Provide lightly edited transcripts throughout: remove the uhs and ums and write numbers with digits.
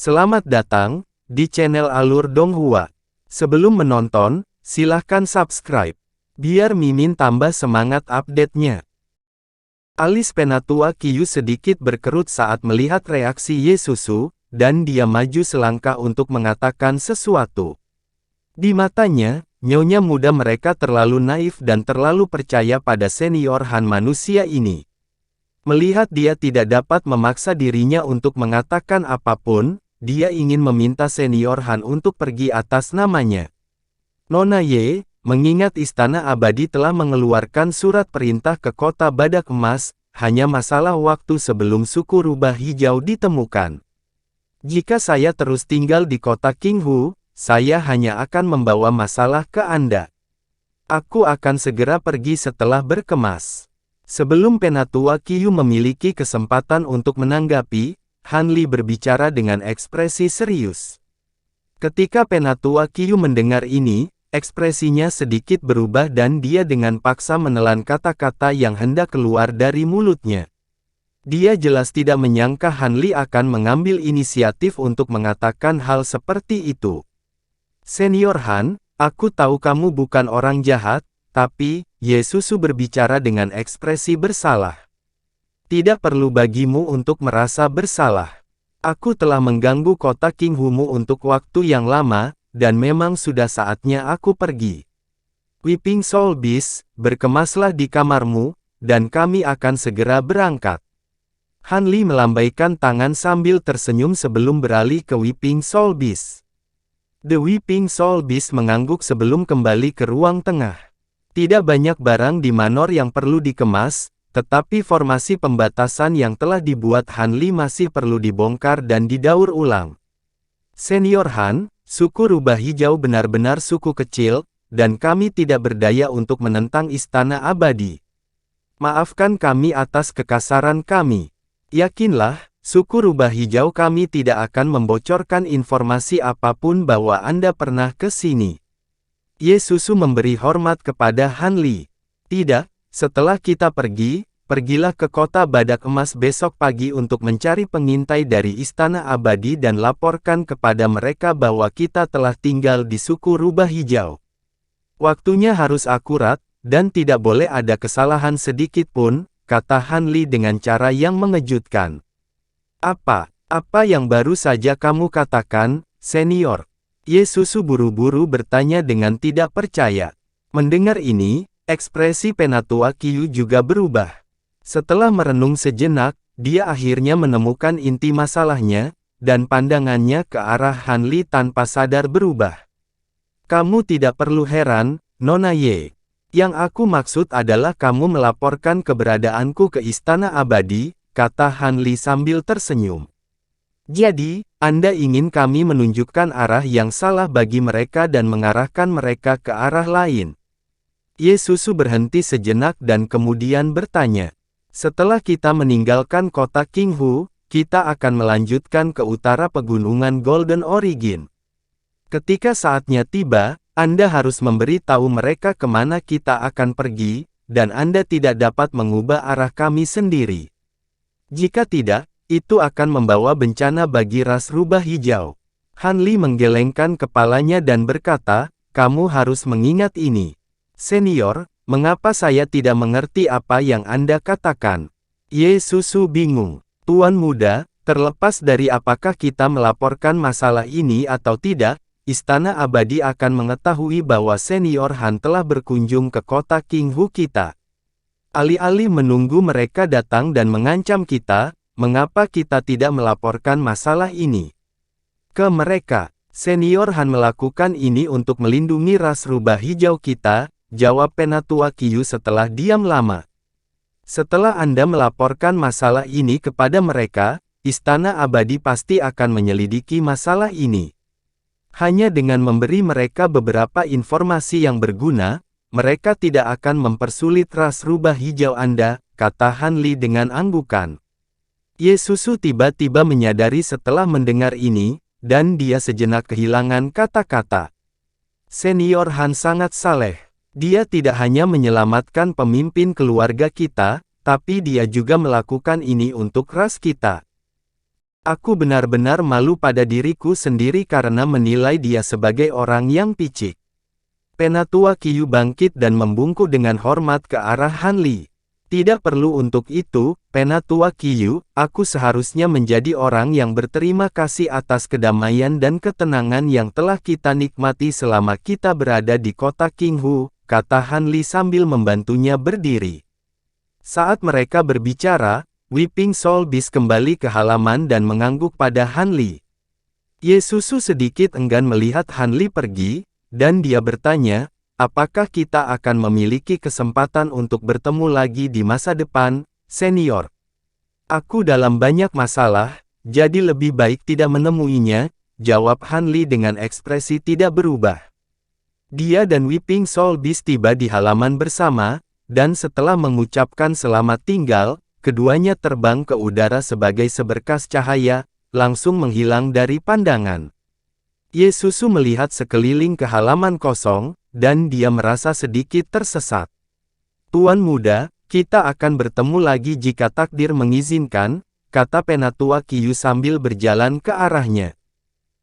Selamat datang di channel Alur Donghua. Sebelum menonton, silahkan subscribe, biar Mimin tambah semangat update-nya. Alis Penatua Kiyu sedikit berkerut saat melihat reaksi Yesusu, dan dia maju selangkah untuk mengatakan sesuatu. Di matanya, nyonya muda mereka terlalu naif dan terlalu percaya pada senior Han manusia ini. Melihat dia tidak dapat memaksa dirinya untuk mengatakan apapun, dia ingin meminta senior Han untuk pergi atas namanya. Nona Ye, mengingat Istana Abadi telah mengeluarkan surat perintah ke kota Badak Emas, hanya masalah waktu sebelum suku rubah hijau ditemukan. Jika saya terus tinggal di kota Qinghu, saya hanya akan membawa masalah ke Anda. Aku akan segera pergi setelah berkemas. Sebelum Penatua Kiyu memiliki kesempatan untuk menanggapi, Han Li berbicara dengan ekspresi serius. Ketika Penatua Kiyu mendengar ini, ekspresinya sedikit berubah dan dia dengan paksa menelan kata-kata yang hendak keluar dari mulutnya. Dia jelas tidak menyangka Han Li akan mengambil inisiatif untuk mengatakan hal seperti itu. Senior Han, aku tahu kamu bukan orang jahat, tapi, Yesusu berbicara dengan ekspresi bersalah. Tidak perlu bagimu untuk merasa bersalah. Aku telah mengganggu kota Qinghu-mu untuk waktu yang lama, dan memang sudah saatnya aku pergi. Weeping Soul Beast, berkemaslah di kamarmu, dan kami akan segera berangkat. Han Li melambaikan tangan sambil tersenyum sebelum beralih ke Weeping Soul Beast. The Weeping Soul Beast mengangguk sebelum kembali ke ruang tengah. Tidak banyak barang di Manor yang perlu dikemas, tetapi formasi pembatasan yang telah dibuat Han Li masih perlu dibongkar dan didaur ulang. Senior Han, suku rubah hijau benar-benar suku kecil, dan kami tidak berdaya untuk menentang Istana Abadi. Maafkan kami atas kekasaran kami. Yakinlah, suku rubah hijau kami tidak akan membocorkan informasi apapun bahwa Anda pernah ke sini. Yesusu memberi hormat kepada Han Li. Tidak, setelah kita pergi, pergilah ke kota Badak Emas besok pagi untuk mencari pengintai dari Istana Abadi dan laporkan kepada mereka bahwa kita telah tinggal di suku rubah hijau. Waktunya harus akurat, dan tidak boleh ada kesalahan sedikit pun, kata Han Li dengan cara yang mengejutkan. Apa yang baru saja kamu katakan, senior? Yesusu buru-buru bertanya dengan tidak percaya. Mendengar ini, ekspresi Penatua Kiyu juga berubah. Setelah merenung sejenak, dia akhirnya menemukan inti masalahnya, dan pandangannya ke arah Han Li tanpa sadar berubah. Kamu tidak perlu heran, Nona Ye. Yang aku maksud adalah kamu melaporkan keberadaanku ke Istana Abadi, kata Han Li sambil tersenyum. Jadi, Anda ingin kami menunjukkan arah yang salah bagi mereka dan mengarahkan mereka ke arah lain. Yesusu berhenti sejenak dan kemudian bertanya. Setelah kita meninggalkan kota Qinghu, kita akan melanjutkan ke utara pegunungan Golden Origin. Ketika saatnya tiba, Anda harus memberi tahu mereka kemana kita akan pergi, dan Anda tidak dapat mengubah arah kami sendiri. Jika tidak, itu akan membawa bencana bagi ras rubah hijau. Han Li menggelengkan kepalanya dan berkata, kamu harus mengingat ini. Senior, mengapa saya tidak mengerti apa yang Anda katakan? Yesusu bingung. Tuan muda, terlepas dari apakah kita melaporkan masalah ini atau tidak, Istana Abadi akan mengetahui bahwa senior Han telah berkunjung ke kota Qinghu kita. Alih-alih menunggu mereka datang dan mengancam kita, mengapa kita tidak melaporkan masalah ini ke mereka? Senior Han melakukan ini untuk melindungi ras rubah hijau kita, jawab Penatua Kiyu setelah diam lama. Setelah Anda melaporkan masalah ini kepada mereka, Istana Abadi pasti akan menyelidiki masalah ini. Hanya dengan memberi mereka beberapa informasi yang berguna, mereka tidak akan mempersulit ras rubah hijau Anda, kata Han Li dengan anggukan. Yesusu tiba-tiba menyadari setelah mendengar ini, dan dia sejenak kehilangan kata-kata. Senior Han sangat saleh. Dia tidak hanya menyelamatkan pemimpin keluarga kita, tapi dia juga melakukan ini untuk ras kita. Aku benar-benar malu pada diriku sendiri karena menilai dia sebagai orang yang picik. Penatua Qiyu bangkit dan membungkuk dengan hormat ke arah Han Li. Tidak perlu untuk itu, Penatua Qiyu, aku seharusnya menjadi orang yang berterima kasih atas kedamaian dan ketenangan yang telah kita nikmati selama kita berada di kota Qinghu, kata Han Li sambil membantunya berdiri. Saat mereka berbicara, Weeping Soul Beast kembali ke halaman dan mengangguk pada Han Li. Yesusu sedikit enggan melihat Han Li pergi, dan dia bertanya, apakah kita akan memiliki kesempatan untuk bertemu lagi di masa depan, senior? Aku dalam banyak masalah, jadi lebih baik tidak menemuinya, jawab Han Li dengan ekspresi tidak berubah. Dia dan Weeping Soul Beast tiba di halaman bersama, dan setelah mengucapkan selamat tinggal, keduanya terbang ke udara sebagai seberkas cahaya, langsung menghilang dari pandangan. Yesusu melihat sekeliling ke halaman kosong, dan dia merasa sedikit tersesat. Tuan muda, kita akan bertemu lagi jika takdir mengizinkan, kata Penatua Qiyu sambil berjalan ke arahnya.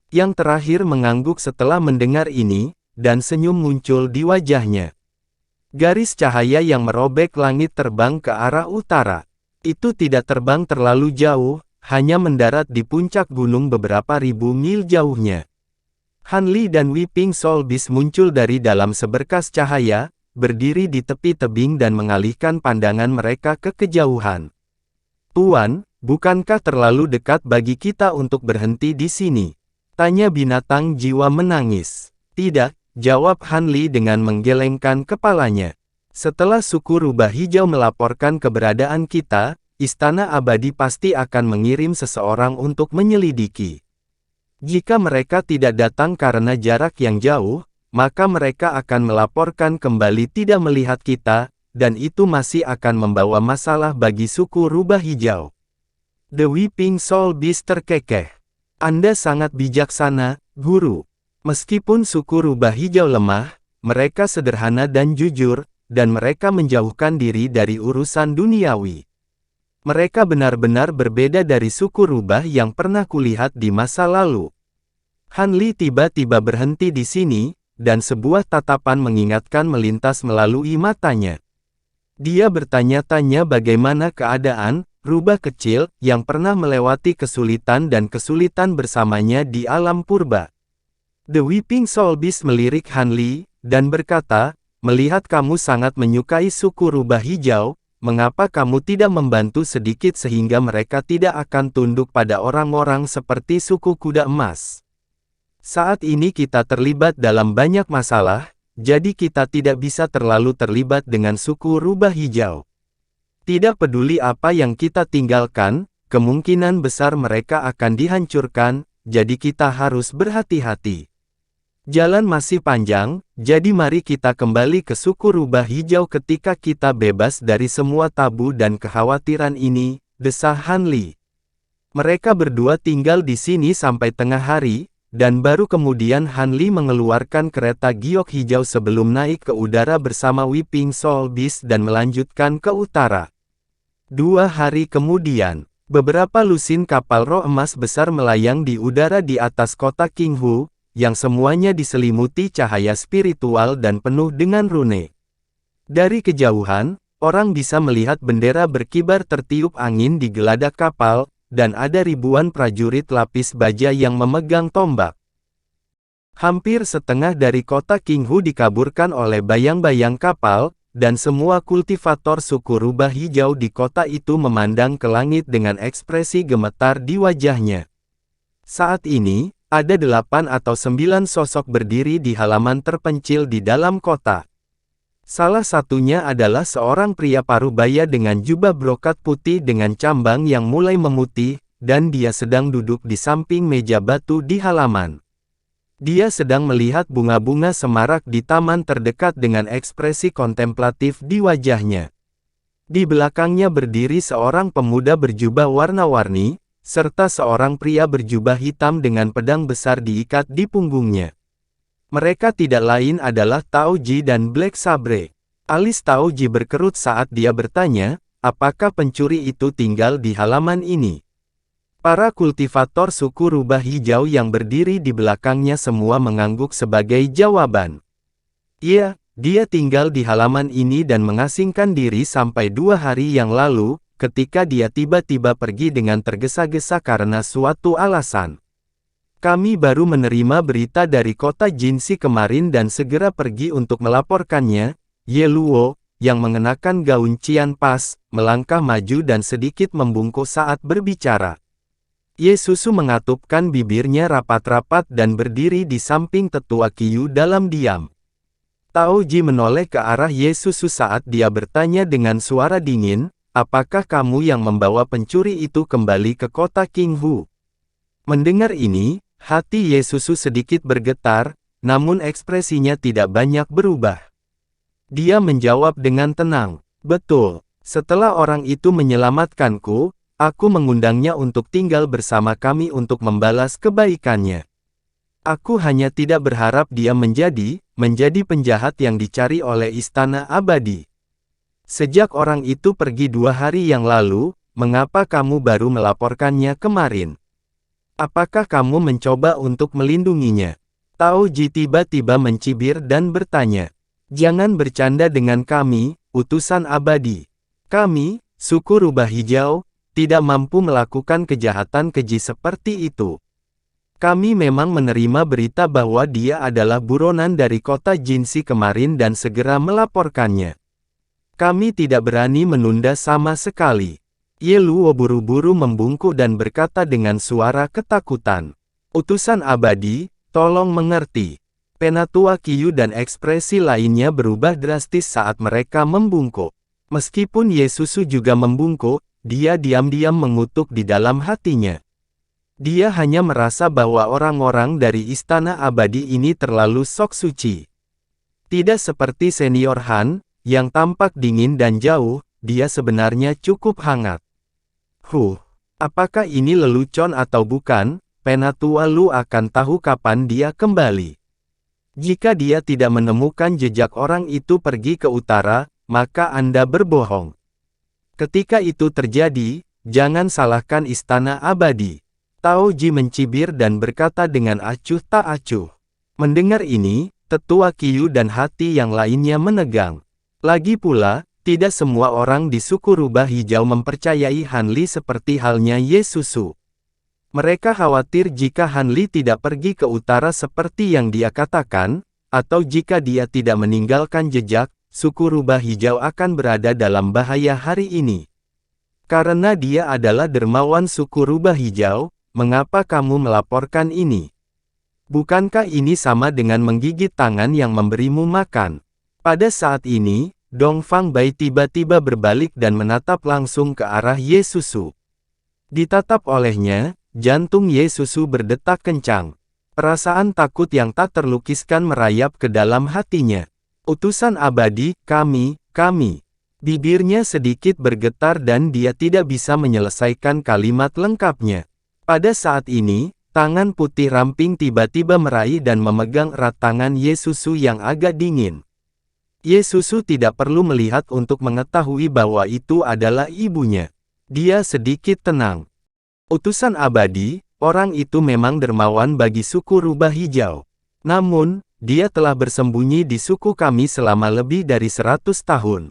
Yang terakhir mengangguk setelah mendengar ini, dan senyum muncul di wajahnya. Garis cahaya yang merobek langit terbang ke arah utara. Itu tidak terbang terlalu jauh, hanya mendarat di puncak gunung beberapa ribu mil jauhnya. Han Li dan Weeping Soul Beast muncul dari dalam seberkas cahaya, berdiri di tepi tebing dan mengalihkan pandangan mereka ke kejauhan. Tuan, bukankah terlalu dekat bagi kita untuk berhenti di sini? Tanya binatang jiwa menangis. Tidak, jawab Han Li dengan menggelengkan kepalanya. Setelah suku rubah hijau melaporkan keberadaan kita, Istana Abadi pasti akan mengirim seseorang untuk menyelidiki. Jika mereka tidak datang karena jarak yang jauh, maka mereka akan melaporkan kembali tidak melihat kita, dan itu masih akan membawa masalah bagi suku rubah hijau. The Weeping Soul Beast terkekeh. Anda sangat bijaksana, Guru. Meskipun suku rubah hijau lemah, mereka sederhana dan jujur, dan mereka menjauhkan diri dari urusan duniawi. Mereka benar-benar berbeda dari suku rubah yang pernah kulihat di masa lalu. Han Li tiba-tiba berhenti di sini, dan sebuah tatapan mengingatkan melintas melalui matanya. Dia bertanya-tanya bagaimana keadaan rubah kecil yang pernah melewati kesulitan dan kesulitan bersamanya di alam purba. The Weeping Soul Beast melirik Han Li, dan berkata, melihat kamu sangat menyukai suku rubah hijau, mengapa kamu tidak membantu sedikit sehingga mereka tidak akan tunduk pada orang-orang seperti suku kuda emas? Saat ini kita terlibat dalam banyak masalah, jadi kita tidak bisa terlalu terlibat dengan suku rubah hijau. Tidak peduli apa yang kita tinggalkan, kemungkinan besar mereka akan dihancurkan, jadi kita harus berhati-hati. Jalan masih panjang, jadi mari kita kembali ke suku rubah hijau ketika kita bebas dari semua tabu dan kekhawatiran ini, desah Han Li. Mereka berdua tinggal di sini sampai tengah hari, dan baru kemudian Han Li mengeluarkan kereta giok hijau sebelum naik ke udara bersama Weeping Soul Beast dan melanjutkan ke utara. 2 hari kemudian, beberapa lusin kapal roh emas besar melayang di udara di atas kota Qinghu, yang semuanya diselimuti cahaya spiritual dan penuh dengan rune. Dari kejauhan, orang bisa melihat bendera berkibar tertiup angin di geladak kapal, dan ada ribuan prajurit lapis baja yang memegang tombak. Hampir setengah dari kota Qinghu dikaburkan oleh bayang-bayang kapal, dan semua kultivator suku rubah hijau di kota itu memandang ke langit dengan ekspresi gemetar di wajahnya. Saat ini, ada 8 atau 9 sosok berdiri di halaman terpencil di dalam kota. Salah satunya adalah seorang pria parubaya dengan jubah brokat putih dengan cambang yang mulai memutih, dan dia sedang duduk di samping meja batu di halaman. Dia sedang melihat bunga-bunga semarak di taman terdekat dengan ekspresi kontemplatif di wajahnya. Di belakangnya berdiri seorang pemuda berjubah warna-warni, serta seorang pria berjubah hitam dengan pedang besar diikat di punggungnya. Mereka tidak lain adalah Tao Ji dan Black Sabre. Alis Tao Ji berkerut saat dia bertanya, apakah pencuri itu tinggal di halaman ini? Para kultivator suku rubah hijau yang berdiri di belakangnya semua mengangguk sebagai jawaban. Iya, dia tinggal di halaman ini dan mengasingkan diri sampai 2 hari yang lalu, ketika dia tiba-tiba pergi dengan tergesa-gesa karena suatu alasan. Kami baru menerima berita dari kota Jinsi kemarin dan segera pergi untuk melaporkannya. Ye Luo, yang mengenakan gaun Cian Pas, melangkah maju dan sedikit membungkuk saat berbicara. Ye Susu mengatupkan bibirnya rapat-rapat dan berdiri di samping tetua Qiu dalam diam. Tao Ji menoleh ke arah Ye Susu saat dia bertanya dengan suara dingin, apakah kamu yang membawa pencuri itu kembali ke kota Qinghu? Mendengar ini, hati Ye Susu sedikit bergetar, namun ekspresinya tidak banyak berubah. Dia menjawab dengan tenang, betul, setelah orang itu menyelamatkanku, aku mengundangnya untuk tinggal bersama kami untuk membalas kebaikannya. Aku hanya tidak berharap dia menjadi penjahat yang dicari oleh Istana Abadi. Sejak orang itu pergi 2 hari yang lalu, mengapa kamu baru melaporkannya kemarin? Apakah kamu mencoba untuk melindunginya? Tao Ji tiba-tiba mencibir dan bertanya. Jangan bercanda dengan kami, utusan abadi. Kami, suku rubah hijau, tidak mampu melakukan kejahatan keji seperti itu. Kami memang menerima berita bahwa dia adalah buronan dari kota Jinsi kemarin dan segera melaporkannya. Kami tidak berani menunda sama sekali. Ye Luo buru-buru membungkuk dan berkata dengan suara ketakutan. Utusan abadi, tolong mengerti. Penatua Qiu dan ekspresi lainnya berubah drastis saat mereka membungkuk. Meskipun Ye Susu juga membungkuk, dia diam-diam mengutuk di dalam hatinya. Dia hanya merasa bahwa orang-orang dari Istana Abadi ini terlalu sok suci. Tidak seperti senior Han, yang tampak dingin dan jauh, dia sebenarnya cukup hangat. Apakah ini lelucon atau bukan? Penatua Lu akan tahu kapan dia kembali. Jika dia tidak menemukan jejak orang itu pergi ke utara, maka Anda berbohong. Ketika itu terjadi, jangan salahkan Istana Abadi. Tao Ji mencibir dan berkata dengan acuh tak acuh. Mendengar ini, tetua Qiu dan hati yang lainnya menegang. Lagi pula, tidak semua orang di suku rubah hijau mempercayai Han Li seperti halnya Ye Susu. Mereka khawatir jika Han Li tidak pergi ke utara seperti yang dia katakan, atau jika dia tidak meninggalkan jejak, suku rubah hijau akan berada dalam bahaya hari ini. Karena dia adalah dermawan suku rubah hijau, mengapa kamu melaporkan ini? Bukankah ini sama dengan menggigit tangan yang memberimu makan? Pada saat ini, Dong Fang Bai tiba-tiba berbalik dan menatap langsung ke arah Ye Susu. Ditatap olehnya, jantung Ye Susu berdetak kencang. Perasaan takut yang tak terlukiskan merayap ke dalam hatinya. Utusan abadi, kami. Bibirnya sedikit bergetar dan dia tidak bisa menyelesaikan kalimat lengkapnya. Pada saat ini, tangan putih ramping tiba-tiba meraih dan memegang erat tangan Ye Susu yang agak dingin. Ye Susu tidak perlu melihat untuk mengetahui bahwa itu adalah ibunya. Dia sedikit tenang. Utusan abadi, orang itu memang dermawan bagi suku rubah hijau. Namun, dia telah bersembunyi di suku kami selama lebih dari 100 tahun.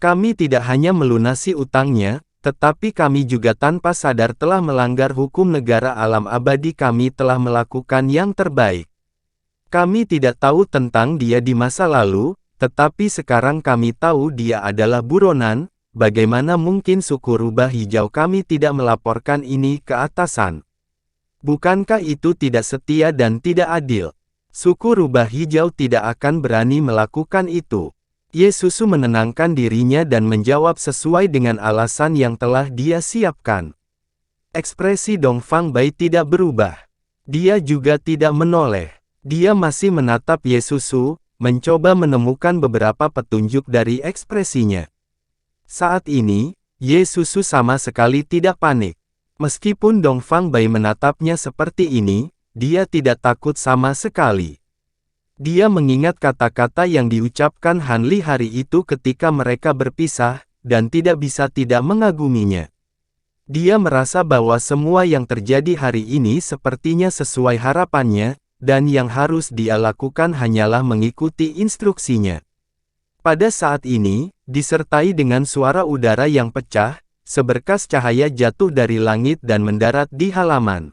Kami tidak hanya melunasi utangnya, tetapi kami juga tanpa sadar telah melanggar hukum negara alam abadi. Kami telah melakukan yang terbaik. Kami tidak tahu tentang dia di masa lalu, tetapi sekarang kami tahu dia adalah buronan. Bagaimana mungkin suku rubah hijau kami tidak melaporkan ini ke atasan? Bukankah itu tidak setia dan tidak adil? Suku rubah hijau tidak akan berani melakukan itu. Ye Susu menenangkan dirinya dan menjawab sesuai dengan alasan yang telah dia siapkan. Ekspresi Dong Fang Bai tidak berubah. Dia juga tidak menoleh. Dia masih menatap Ye Susu, mencoba menemukan beberapa petunjuk dari ekspresinya. Saat ini, Ye Susu sama sekali tidak panik. Meskipun Dong Fang Bai menatapnya seperti ini, dia tidak takut sama sekali. Dia mengingat kata-kata yang diucapkan Han Li hari itu ketika mereka berpisah, dan tidak bisa tidak mengaguminya. Dia merasa bahwa semua yang terjadi hari ini sepertinya sesuai harapannya, dan yang harus dia lakukan hanyalah mengikuti instruksinya. Pada saat ini, disertai dengan suara udara yang pecah, seberkas cahaya jatuh dari langit dan mendarat di halaman.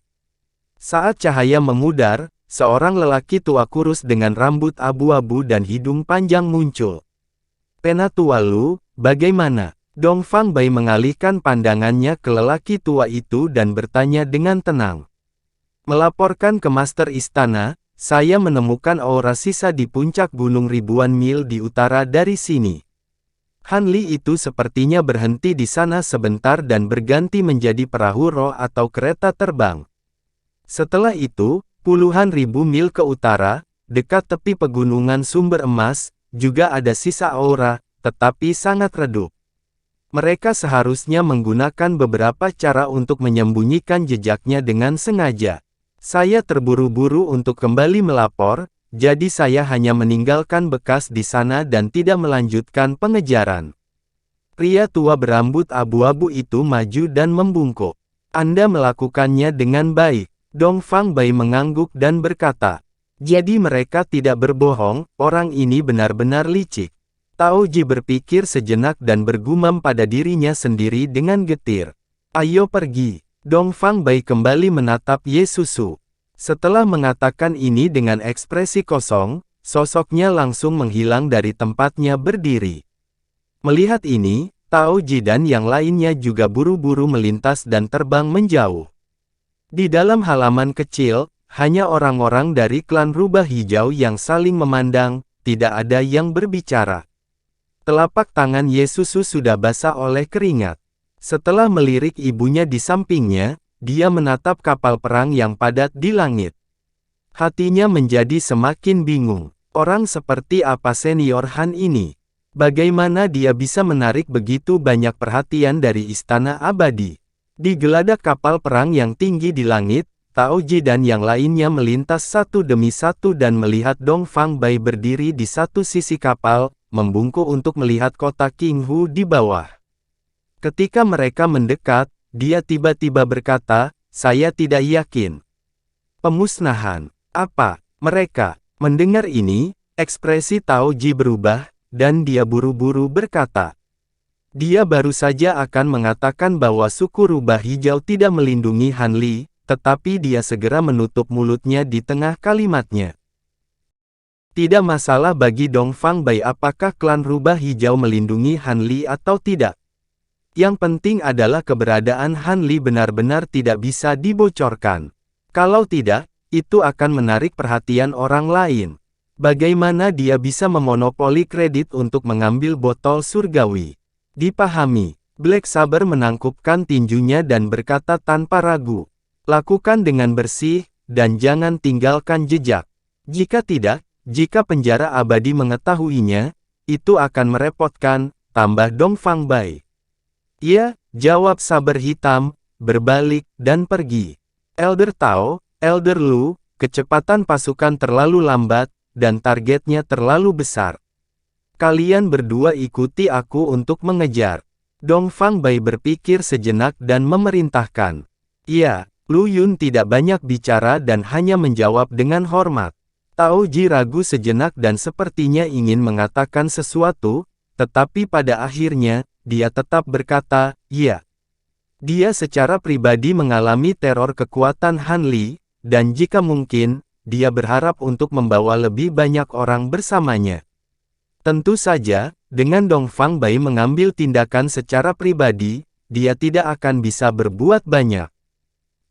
Saat cahaya memudar, seorang lelaki tua kurus dengan rambut abu-abu dan hidung panjang muncul. "Penatua Lu, bagaimana?" Dongfang Bai mengalihkan pandangannya ke lelaki tua itu dan bertanya dengan tenang. "Melaporkan ke Master Istana, saya menemukan aura sisa di puncak gunung ribuan mil di utara dari sini." Han Li itu sepertinya berhenti di sana sebentar dan berganti menjadi perahu roh atau kereta terbang. Setelah itu, puluhan ribu mil ke utara, dekat tepi pegunungan sumber emas, juga ada sisa aura, tetapi sangat redup. Mereka seharusnya menggunakan beberapa cara untuk menyembunyikan jejaknya dengan sengaja. Saya terburu-buru untuk kembali melapor, jadi saya hanya meninggalkan bekas di sana dan tidak melanjutkan pengejaran. Pria tua berambut abu-abu itu maju dan membungkuk. "Anda melakukannya dengan baik." Dongfang Bai mengangguk dan berkata, "Jadi mereka tidak berbohong, orang ini benar-benar licik." Tao Ji berpikir sejenak dan bergumam pada dirinya sendiri dengan getir. "Ayo pergi." Dongfang Bai kembali menatap Ye Susu. Setelah mengatakan ini dengan ekspresi kosong, sosoknya langsung menghilang dari tempatnya berdiri. Melihat ini, Tao Ji dan yang lainnya juga buru-buru melintas dan terbang menjauh. Di dalam halaman kecil, hanya orang-orang dari klan Rubah Hijau yang saling memandang, tidak ada yang berbicara. Telapak tangan Ye Susu sudah basah oleh keringat. Setelah melirik ibunya di sampingnya, dia menatap kapal perang yang padat di langit. Hatinya menjadi semakin bingung. Orang seperti apa senior Han ini? Bagaimana dia bisa menarik begitu banyak perhatian dari Istana Abadi? Di geladak kapal perang yang tinggi di langit, Tao Ji dan yang lainnya melintas satu demi satu dan melihat Dongfang Bai berdiri di satu sisi kapal, membungkuk untuk melihat kota Qinghu di bawah. Ketika mereka mendekat, dia tiba-tiba berkata, "Saya tidak yakin." "Pemusnahan? Apa?" Mereka mendengar ini, ekspresi Tao Ji berubah, dan dia buru-buru berkata, dia baru saja akan mengatakan bahwa suku Rubah Hijau tidak melindungi Han Li, tetapi dia segera menutup mulutnya di tengah kalimatnya. Tidak masalah bagi Dongfang Bai apakah klan Rubah Hijau melindungi Han Li atau tidak. Yang penting adalah keberadaan Han Li benar-benar tidak bisa dibocorkan. Kalau tidak, itu akan menarik perhatian orang lain. Bagaimana dia bisa memonopoli kredit untuk mengambil botol surgawi? Dipahami. Black Saber menangkupkan tinjunya dan berkata tanpa ragu. Lakukan dengan bersih, dan jangan tinggalkan jejak. Jika tidak, jika penjara abadi mengetahuinya, itu akan merepotkan, tambah Dongfang Bai. "Iya," jawab Saber Hitam, berbalik, dan pergi. "Elder Tao, Elder Lu, kecepatan pasukan terlalu lambat, dan targetnya terlalu besar. Kalian berdua ikuti aku untuk mengejar." Dongfang Bai berpikir sejenak dan memerintahkan. "Iya." Lu Yun tidak banyak bicara dan hanya menjawab dengan hormat. Tao Ji ragu sejenak dan sepertinya ingin mengatakan sesuatu, tetapi pada akhirnya, dia tetap berkata, "Iya." Dia secara pribadi mengalami teror kekuatan Han Li, dan jika mungkin, dia berharap untuk membawa lebih banyak orang bersamanya. Tentu saja, dengan Dongfang Bai mengambil tindakan secara pribadi, dia tidak akan bisa berbuat banyak.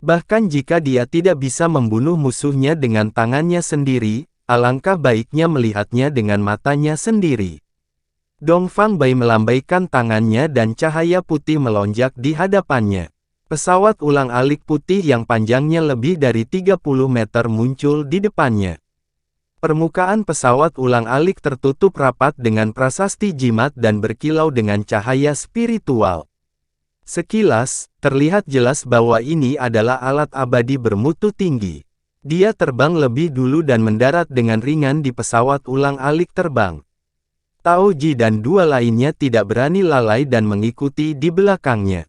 Bahkan jika dia tidak bisa membunuh musuhnya dengan tangannya sendiri, alangkah baiknya melihatnya dengan matanya sendiri. Dongfang Bai melambaikan tangannya dan cahaya putih melonjak di hadapannya. Pesawat ulang-alik putih yang panjangnya lebih dari 30 meter muncul di depannya. Permukaan pesawat ulang-alik tertutup rapat dengan prasasti jimat dan berkilau dengan cahaya spiritual. Sekilas, terlihat jelas bahwa ini adalah alat abadi bermutu tinggi. Dia terbang lebih dulu dan mendarat dengan ringan di pesawat ulang-alik terbang. Tao Ji dan dua lainnya tidak berani lalai dan mengikuti di belakangnya.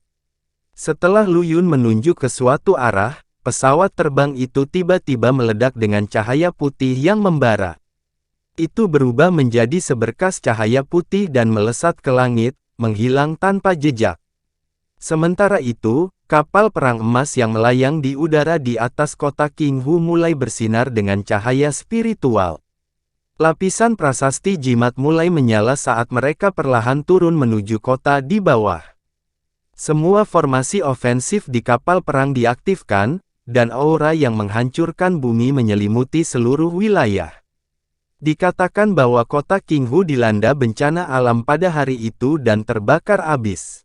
Setelah Lu Yun menunjuk ke suatu arah, pesawat terbang itu tiba-tiba meledak dengan cahaya putih yang membara. Itu berubah menjadi seberkas cahaya putih dan melesat ke langit, menghilang tanpa jejak. Sementara itu, kapal perang emas yang melayang di udara di atas kota Qinghu mulai bersinar dengan cahaya spiritual. Lapisan prasasti jimat mulai menyala saat mereka perlahan turun menuju kota di bawah. Semua formasi ofensif di kapal perang diaktifkan, dan aura yang menghancurkan bumi menyelimuti seluruh wilayah. Dikatakan bahwa kota Qinghu dilanda bencana alam pada hari itu dan terbakar abis.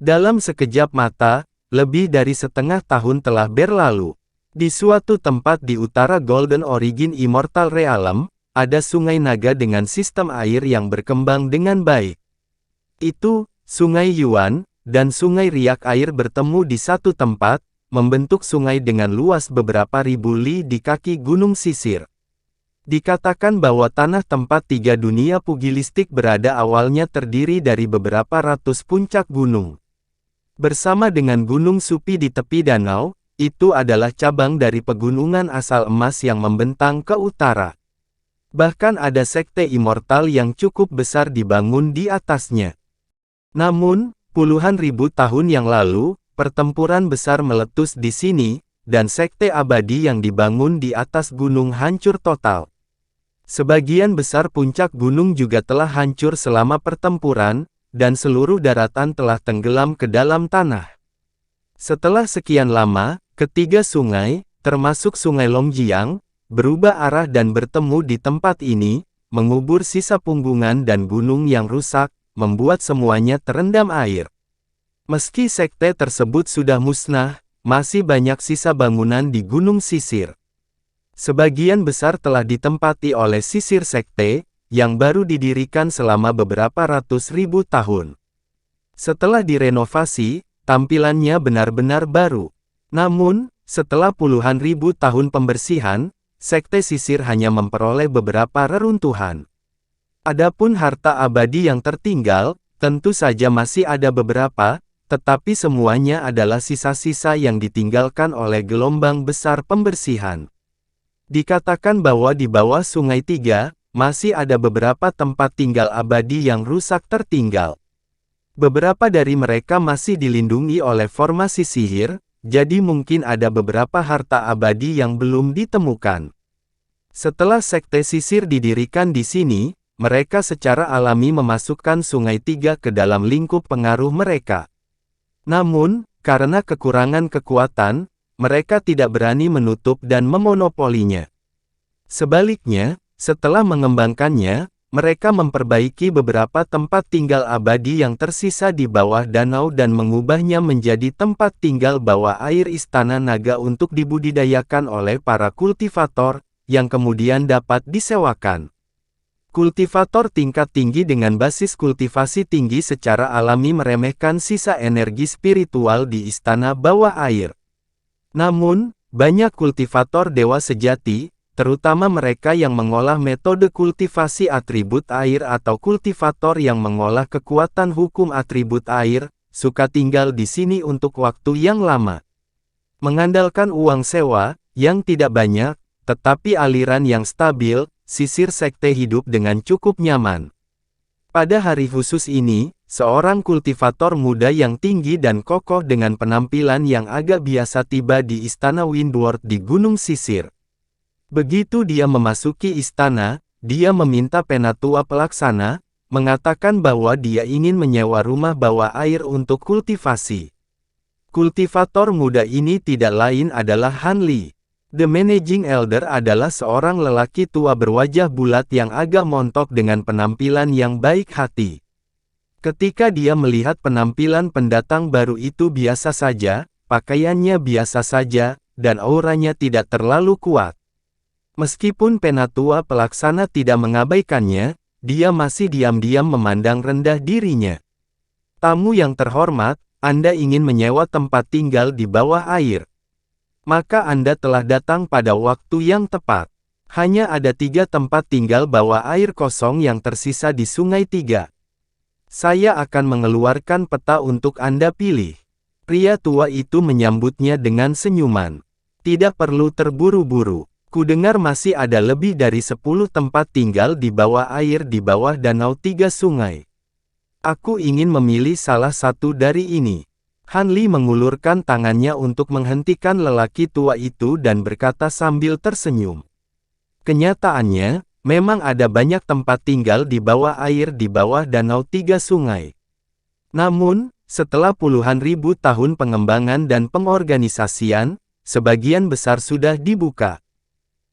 Dalam sekejap mata, lebih dari setengah tahun telah berlalu. Di suatu tempat di utara Golden Origin Immortal Realm, ada sungai naga dengan sistem air yang berkembang dengan baik. Itu, Sungai Yuan, dan Sungai Riak air bertemu di satu tempat, membentuk sungai dengan luas beberapa ribu li di kaki gunung sisir. Dikatakan bahwa tanah tempat tiga dunia pugilistik berada awalnya terdiri dari beberapa ratus puncak gunung. Bersama dengan Gunung Supi di tepi danau, itu adalah cabang dari pegunungan asal emas yang membentang ke utara. Bahkan ada sekte immortal yang cukup besar dibangun di atasnya. Namun, puluhan ribu tahun yang lalu, pertempuran besar meletus di sini, dan sekte abadi yang dibangun di atas gunung hancur total. Sebagian besar puncak gunung juga telah hancur selama pertempuran, dan seluruh daratan telah tenggelam ke dalam tanah. Setelah sekian lama, ketiga sungai, termasuk Sungai Longjiang, berubah arah dan bertemu di tempat ini, mengubur sisa punggungan dan gunung yang rusak, membuat semuanya terendam air. Meski sekte tersebut sudah musnah, masih banyak sisa bangunan di gunung sisir. Sebagian besar telah ditempati oleh sisir sekte, yang baru didirikan selama beberapa ratus ribu tahun. Setelah direnovasi, tampilannya benar-benar baru. Namun, setelah puluhan ribu tahun pembersihan, sekte sisir hanya memperoleh beberapa reruntuhan. Adapun harta abadi yang tertinggal, tentu saja masih ada beberapa, tetapi semuanya adalah sisa-sisa yang ditinggalkan oleh gelombang besar pembersihan. Dikatakan bahwa di bawah Sungai Tiga, masih ada beberapa tempat tinggal abadi yang rusak tertinggal. Beberapa dari mereka masih dilindungi oleh formasi sihir, jadi mungkin ada beberapa harta abadi yang belum ditemukan. Setelah sekte sisir didirikan di sini, mereka secara alami memasukkan Sungai Tiga ke dalam lingkup pengaruh mereka. Namun, karena kekurangan kekuatan, mereka tidak berani menutup dan memonopolinya. Sebaliknya, setelah mengembangkannya, mereka memperbaiki beberapa tempat tinggal abadi yang tersisa di bawah danau dan mengubahnya menjadi tempat tinggal bawah air istana naga untuk dibudidayakan oleh para kultivator, yang kemudian dapat disewakan. Kultivator tingkat tinggi dengan basis kultivasi tinggi secara alami meremehkan sisa energi spiritual di istana bawah air. Namun, banyak kultivator dewa sejati, terutama mereka yang mengolah metode kultivasi atribut air atau kultivator yang mengolah kekuatan hukum atribut air, suka tinggal di sini untuk waktu yang lama. Mengandalkan uang sewa, yang tidak banyak, tetapi aliran yang stabil, sisir sekte hidup dengan cukup nyaman. Pada hari khusus ini, seorang kultivator muda yang tinggi dan kokoh dengan penampilan yang agak biasa tiba di istana Windward di Gunung Sisir. Begitu dia memasuki istana, dia meminta penatua pelaksana, mengatakan bahwa dia ingin menyewa rumah bawah air untuk kultivasi. Kultivator muda ini tidak lain adalah Han Li. The Managing Elder adalah seorang lelaki tua berwajah bulat yang agak montok dengan penampilan yang baik hati. Ketika dia melihat penampilan pendatang baru itu biasa saja, pakaiannya biasa saja, dan auranya tidak terlalu kuat. Meskipun penatua pelaksana tidak mengabaikannya, dia masih diam-diam memandang rendah dirinya. Tamu yang terhormat, Anda ingin menyewa tempat tinggal di bawah air. Maka Anda telah datang pada waktu yang tepat. Hanya ada 3 tempat tinggal bawah air kosong yang tersisa di Sungai Tiga. Saya akan mengeluarkan peta untuk Anda pilih. Pria tua itu menyambutnya dengan senyuman. Tidak perlu terburu-buru. Kudengar masih ada lebih dari 10 tempat tinggal di bawah air di bawah danau 3 sungai. Aku ingin memilih salah satu dari ini. Han Li mengulurkan tangannya untuk menghentikan lelaki tua itu dan berkata sambil tersenyum. Kenyataannya, memang ada banyak tempat tinggal di bawah air di bawah danau 3 sungai. Namun, setelah puluhan ribu tahun pengembangan dan pengorganisasian, sebagian besar sudah dibuka.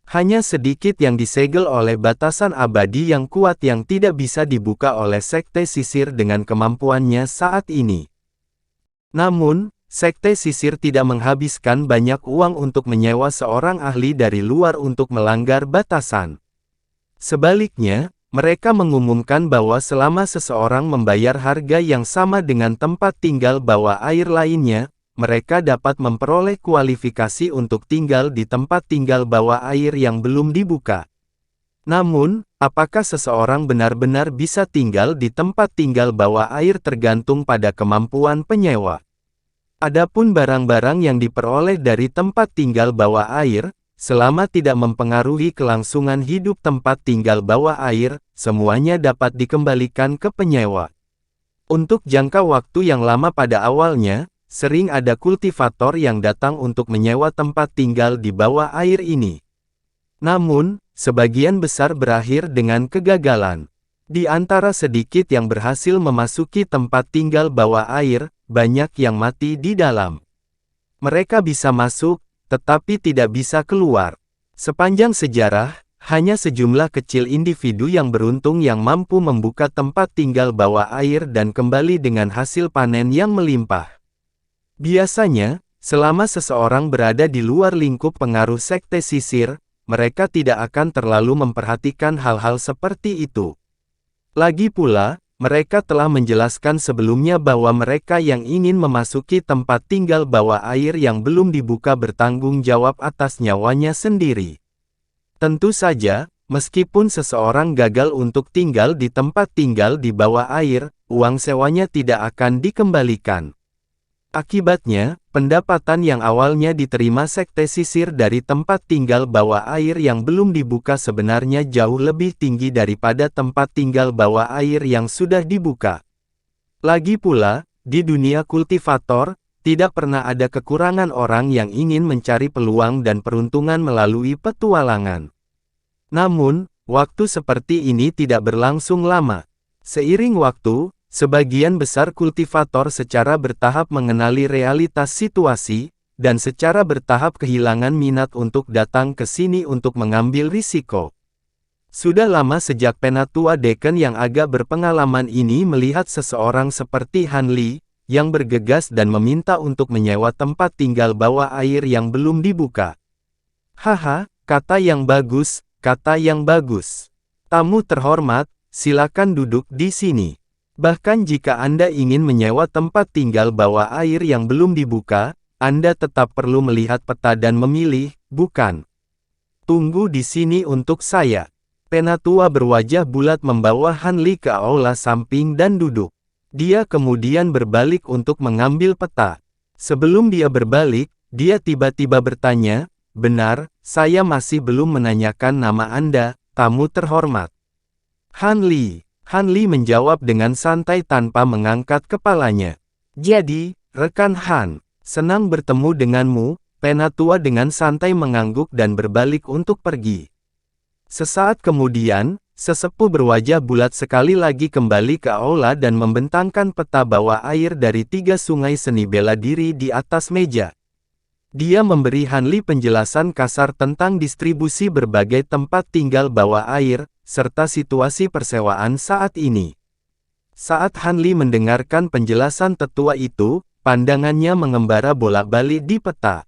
Hanya sedikit yang disegel oleh batasan abadi yang kuat yang tidak bisa dibuka oleh Sekte Sisir dengan kemampuannya saat ini. Namun, Sekte Sisir tidak menghabiskan banyak uang untuk menyewa seorang ahli dari luar untuk melanggar batasan. Sebaliknya, mereka mengumumkan bahwa selama seseorang membayar harga yang sama dengan tempat tinggal bawah air lainnya, mereka dapat memperoleh kualifikasi untuk tinggal di tempat tinggal bawah air yang belum dibuka. Namun, apakah seseorang benar-benar bisa tinggal di tempat tinggal bawah air tergantung pada kemampuan penyewa. Adapun barang-barang yang diperoleh dari tempat tinggal bawah air, selama tidak mempengaruhi kelangsungan hidup tempat tinggal bawah air, semuanya dapat dikembalikan ke penyewa. Untuk jangka waktu yang lama pada awalnya, sering ada kultivator yang datang untuk menyewa tempat tinggal di bawah air ini. Namun, sebagian besar berakhir dengan kegagalan. Di antara sedikit yang berhasil memasuki tempat tinggal bawah air, banyak yang mati di dalam. Mereka bisa masuk, tetapi tidak bisa keluar. Sepanjang sejarah, hanya sejumlah kecil individu yang beruntung yang mampu membuka tempat tinggal bawah air dan kembali dengan hasil panen yang melimpah. Biasanya, selama seseorang berada di luar lingkup pengaruh Sekte Sisir, mereka tidak akan terlalu memperhatikan hal-hal seperti itu. Lagi pula, mereka telah menjelaskan sebelumnya bahwa mereka yang ingin memasuki tempat tinggal bawah air yang belum dibuka bertanggung jawab atas nyawanya sendiri. Tentu saja, meskipun seseorang gagal untuk tinggal di tempat tinggal di bawah air, uang sewanya tidak akan dikembalikan. Akibatnya, pendapatan yang awalnya diterima Sekte Sisir dari tempat tinggal bawah air yang belum dibuka sebenarnya jauh lebih tinggi daripada tempat tinggal bawah air yang sudah dibuka. Lagi pula, di dunia kultivator, tidak pernah ada kekurangan orang yang ingin mencari peluang dan peruntungan melalui petualangan. Namun, waktu seperti ini tidak berlangsung lama. Seiring waktu, sebagian besar kultivator secara bertahap mengenali realitas situasi, dan secara bertahap kehilangan minat untuk datang ke sini untuk mengambil risiko. Sudah lama sejak penatua Deken yang agak berpengalaman ini melihat seseorang seperti Han Li, yang bergegas dan meminta untuk menyewa tempat tinggal bawah air yang belum dibuka. Haha, kata yang bagus, kata yang bagus. Tamu terhormat, silakan duduk di sini. Bahkan jika Anda ingin menyewa tempat tinggal bawah air yang belum dibuka, Anda tetap perlu melihat peta dan memilih, bukan? Tunggu di sini untuk saya. Penatua berwajah bulat membawa Han Li ke aula samping dan duduk. Dia kemudian berbalik untuk mengambil peta. Sebelum dia berbalik, dia tiba-tiba bertanya, "Benar, saya masih belum menanyakan nama Anda, tamu terhormat." Han Li menjawab dengan santai tanpa mengangkat kepalanya. "Jadi, rekan Han, senang bertemu denganmu." Penatua dengan santai mengangguk dan berbalik untuk pergi. Sesaat kemudian, sesepuh berwajah bulat sekali lagi kembali ke aula dan membentangkan peta bawah air dari 3 sungai seni bela diri di atas meja. Dia memberi Han Li penjelasan kasar tentang distribusi berbagai tempat tinggal bawah air, serta situasi persewaan saat ini. Saat Han Li mendengarkan penjelasan tetua itu, pandangannya mengembara bolak-balik di peta.